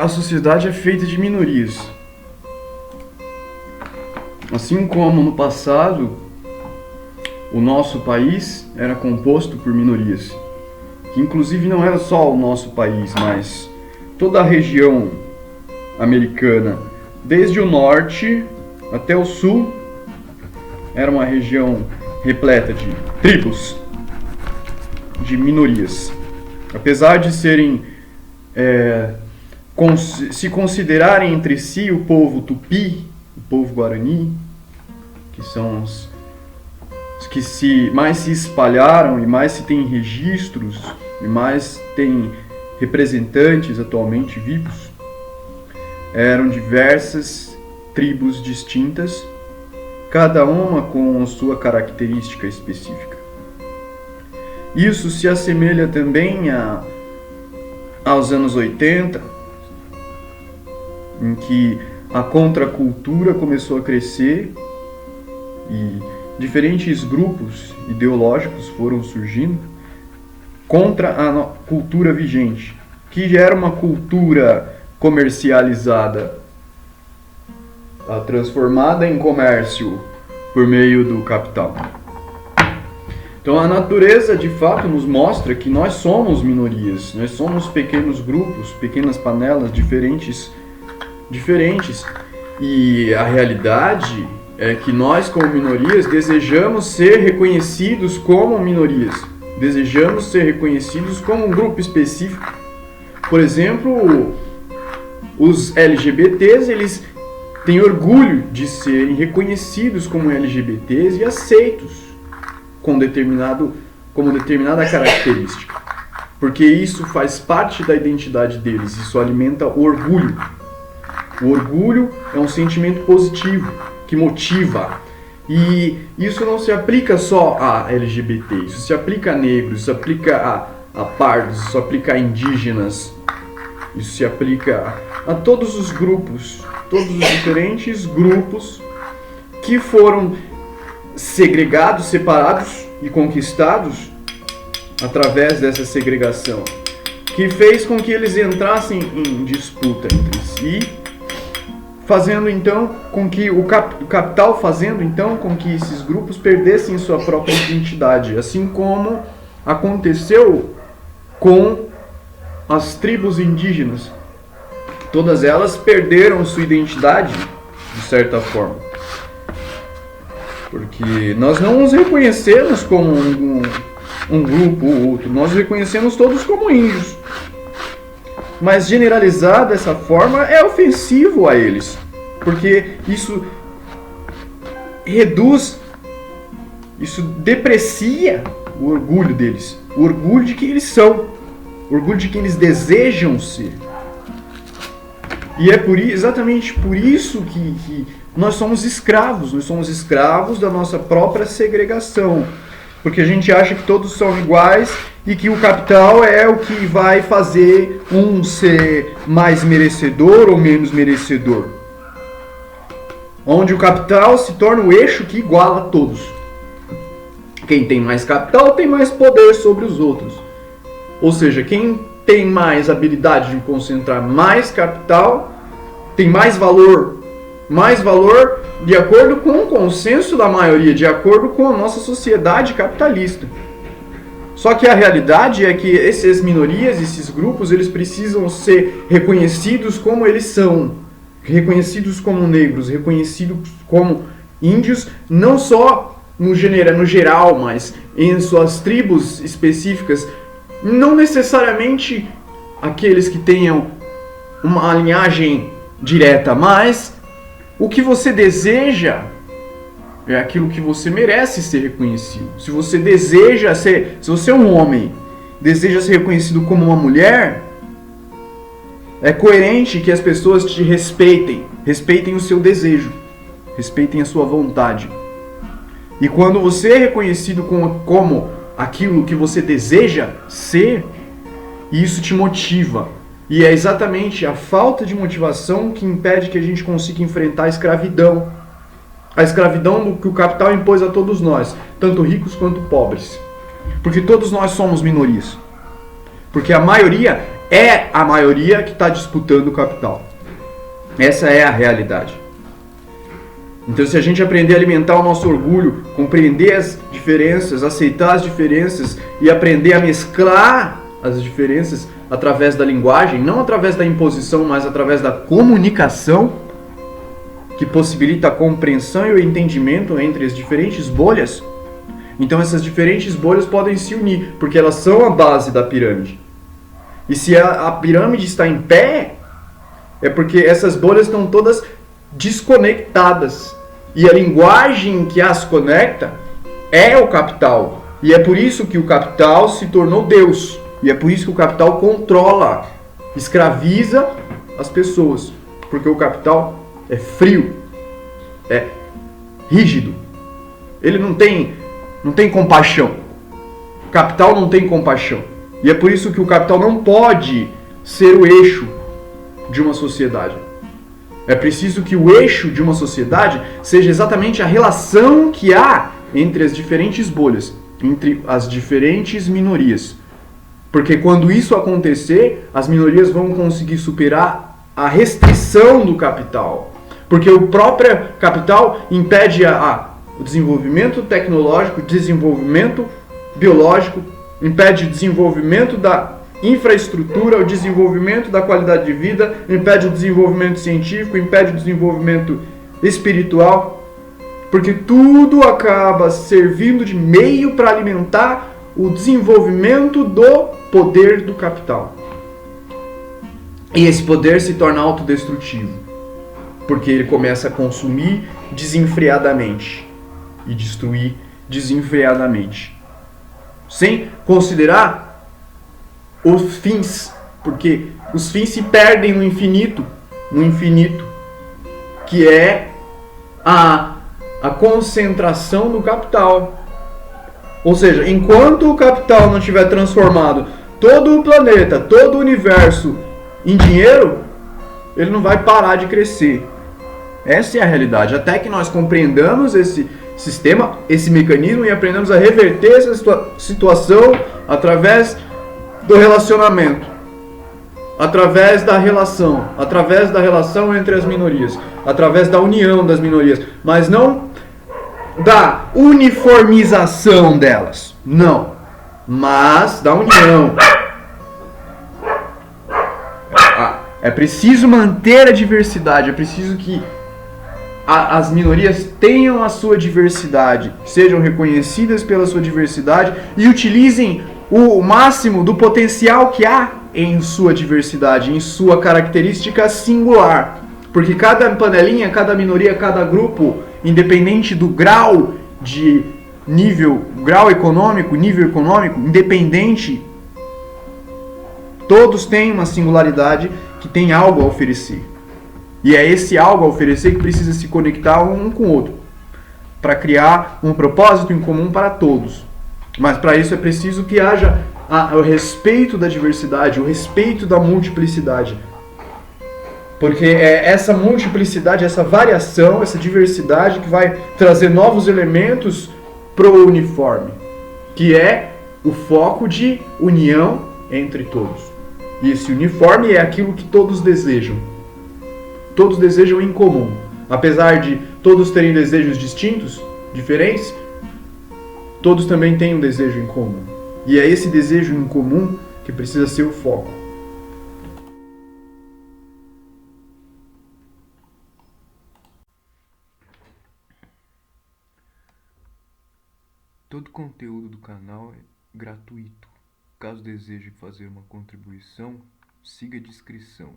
a sociedade é feita de minorias. Assim como no passado, o nosso país era composto por minorias, que inclusive não era só o nosso país, mas toda a região americana, desde o norte até o sul, era uma região repleta de tribos, de minorias. Apesar de serem, se considerarem entre si o povo tupi, o povo guarani, que são os que mais se espalharam e mais se tem registros e mais tem representantes atualmente vivos, eram diversas tribos distintas, cada uma com sua característica específica. Isso se assemelha também aos anos 80, em que a contracultura começou a crescer e diferentes grupos ideológicos foram surgindo contra a cultura vigente, que já era uma cultura comercializada, transformada em comércio por meio do capital. Então a natureza de fato nos mostra que nós somos minorias, nós somos pequenos grupos, pequenas panelas diferentes, e a realidade é que nós como minorias desejamos ser reconhecidos como minorias, desejamos ser reconhecidos como um grupo específico. Por exemplo, os LGBTs, eles têm orgulho de serem reconhecidos como LGBTs e aceitos como determinada característica, porque isso faz parte da identidade deles, isso alimenta o orgulho. O orgulho é um sentimento positivo, que motiva. E isso não se aplica só a LGBT, isso se aplica a negros, isso se aplica a pardos, isso se aplica a indígenas, isso se aplica a todos os grupos, todos os diferentes grupos que foram segregados, separados e conquistados através dessa segregação, que fez com que eles entrassem em disputa entre si, fazendo então com que o capital fazendo então com que esses grupos perdessem sua própria identidade, assim como aconteceu com as tribos indígenas. Todas elas perderam sua identidade de certa forma, porque nós não os reconhecemos como um grupo ou outro, nós os reconhecemos todos como índios. Mas generalizar dessa forma é ofensivo a eles, porque isso reduz, isso deprecia o orgulho deles, o orgulho de quem eles são, o orgulho de quem eles desejam ser. E é exatamente por isso que nós somos escravos da nossa própria segregação, porque a gente acha que todos são iguais e que o capital é o que vai fazer um ser mais merecedor ou menos merecedor. Onde o capital se torna o eixo que iguala todos. Quem tem mais capital tem mais poder sobre os outros. Ou seja, quem tem mais habilidade de concentrar mais capital tem mais valor de acordo com o consenso da maioria, de acordo com a nossa sociedade capitalista. Só que a realidade é que essas minorias, esses grupos, eles precisam ser reconhecidos como eles são, reconhecidos como negros, reconhecidos como índios, não só no geral, mas em suas tribos específicas, não necessariamente aqueles que tenham uma linhagem direta, mas o que você deseja é aquilo que você merece ser reconhecido. Se você é um homem, deseja ser reconhecido como uma mulher, é coerente que as pessoas te respeitem o seu desejo, respeitem a sua vontade. E quando você é reconhecido como aquilo que você deseja ser, isso te motiva. E é exatamente a falta de motivação que impede que a gente consiga enfrentar a escravidão. A escravidão que o capital impôs a todos nós, tanto ricos quanto pobres. Porque todos nós somos minorias. Porque a maioria é a maioria que está disputando o capital. Essa é a realidade. Então, se a gente aprender a alimentar o nosso orgulho, compreender as diferenças, aceitar as diferenças e aprender a mesclar as diferenças através da linguagem, não através da imposição, mas através da comunicação, que possibilita a compreensão e o entendimento entre as diferentes bolhas, então essas diferentes bolhas podem se unir, porque elas são a base da pirâmide. E se a pirâmide está em pé, é porque essas bolhas estão todas desconectadas. E a linguagem que as conecta é o capital. E é por isso que o capital se tornou Deus. E é por isso que o capital controla, escraviza as pessoas. Porque o capital é frio, é rígido. Ele não tem compaixão. O capital não tem compaixão. E é por isso que o capital não pode ser o eixo de uma sociedade. É preciso que o eixo de uma sociedade seja exatamente a relação que há entre as diferentes bolhas, entre as diferentes minorias. Porque quando isso acontecer, as minorias vão conseguir superar a restrição do capital. Porque o próprio capital impede o desenvolvimento tecnológico, o desenvolvimento biológico, impede o desenvolvimento da infraestrutura, o desenvolvimento da qualidade de vida, impede o desenvolvimento científico, impede o desenvolvimento espiritual, porque tudo acaba servindo de meio para alimentar o desenvolvimento do poder do capital. E esse poder se torna autodestrutivo, porque ele começa a consumir desenfreadamente e destruir desenfreadamente, sem considerar os fins, porque os fins se perdem no infinito, que é a concentração do capital. Ou seja, enquanto o capital não tiver transformado todo o planeta, todo o universo em dinheiro, ele não vai parar de crescer. Essa é a realidade. Até que nós compreendamos esse sistema, esse mecanismo e aprendamos a reverter essa situação através do relacionamento, através da relação entre as minorias, através da união das minorias, mas não da uniformização delas, não, mas da união. É preciso manter a diversidade, é preciso que as minorias tenham a sua diversidade, sejam reconhecidas pela sua diversidade e utilizem o máximo do potencial que há em sua diversidade, em sua característica singular. Porque cada panelinha, cada minoria, cada grupo, independente do grau de nível econômico, independente, todos têm uma singularidade que tem algo a oferecer. E é esse algo a oferecer que precisa se conectar um com o outro, para criar um propósito em comum para todos. Mas para isso é preciso que haja o respeito da diversidade, o respeito da multiplicidade. Porque é essa multiplicidade, essa variação, essa diversidade que vai trazer novos elementos para o uniforme, que é o foco de união entre todos. E esse uniforme é aquilo que todos desejam. Todos desejam em comum. Apesar de todos terem desejos distintos, diferentes, todos também têm um desejo em comum. E é esse desejo em comum que precisa ser o foco. Todo conteúdo do canal é gratuito. Caso deseje fazer uma contribuição, siga a descrição.